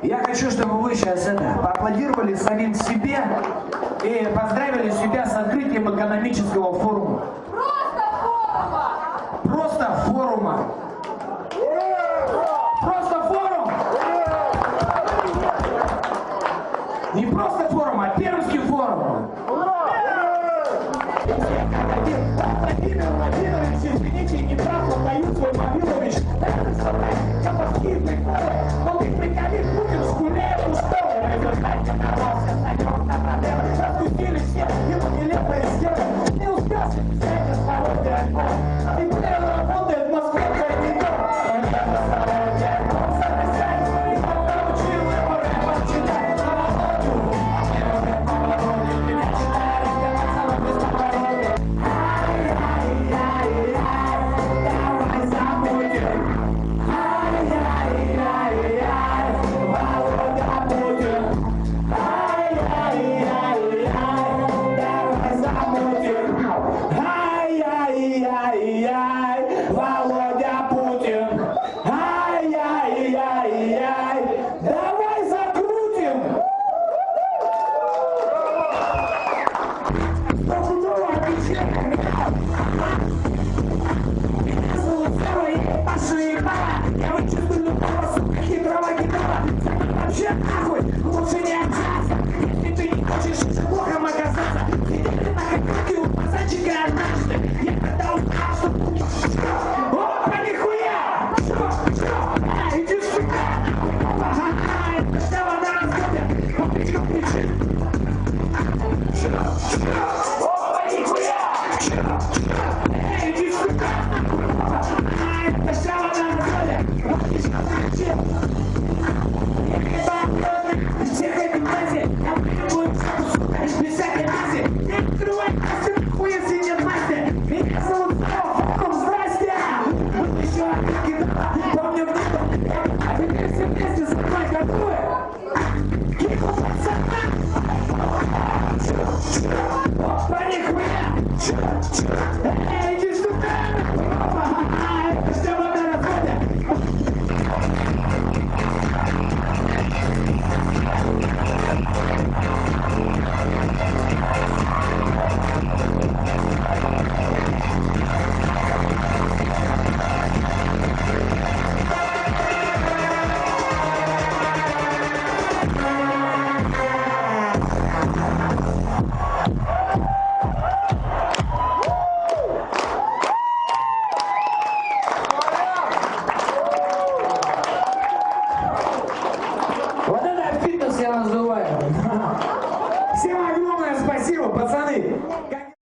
Я хочу, чтобы вы сейчас поаплодировали самим себе и поздравили себя с открытием экономического форума. Просто форума. Просто форум. Не просто форум, а Пермский форум. Владимир Владимирович, извините, не прав, отдаю свой Мавилович. Я похитный город, но ты приколи Путин, скуляет устало. В результате народ остается на проблемы. Распустили все, ему нелепые схемы. Не успел встретить с пародией альбом. И прямо работает в Москве коридор. Но нет настроения альбом записать. И пока учил его рэпа читать на Володю. Мне уже поворотит, меня читает, я пацанов без поворота. Давай забудем. Володя Путин. Давай забудем. Володя Путин. Давай закрутим. Стопудово отвечаем. Я вычислю голос, хитрого гитара. Вообще нахуй, лучше не общаться. Если ты не хочешь плохом оказаться, иди ты на какую у пацанчика однажды. Я когда узнал, что... Опа, нихуя! Иди сюда! Это вся вода разгоня. Опа, нихуя! Иди сюда! Это вся вода разгоня. Всех этих базе, я требую без всякой базе. Не открывай кассу, хуя си нет масти. Меня зовут Форум, здрасте! Вот еще одна гитара, помню внизу. А теперь все вместе со мной готовы? Кихо, пацана! Опа, нихуя! Иди сюда! Это вся вода разгоня. Вот это фитнес я называю. Всем огромное спасибо, пацаны.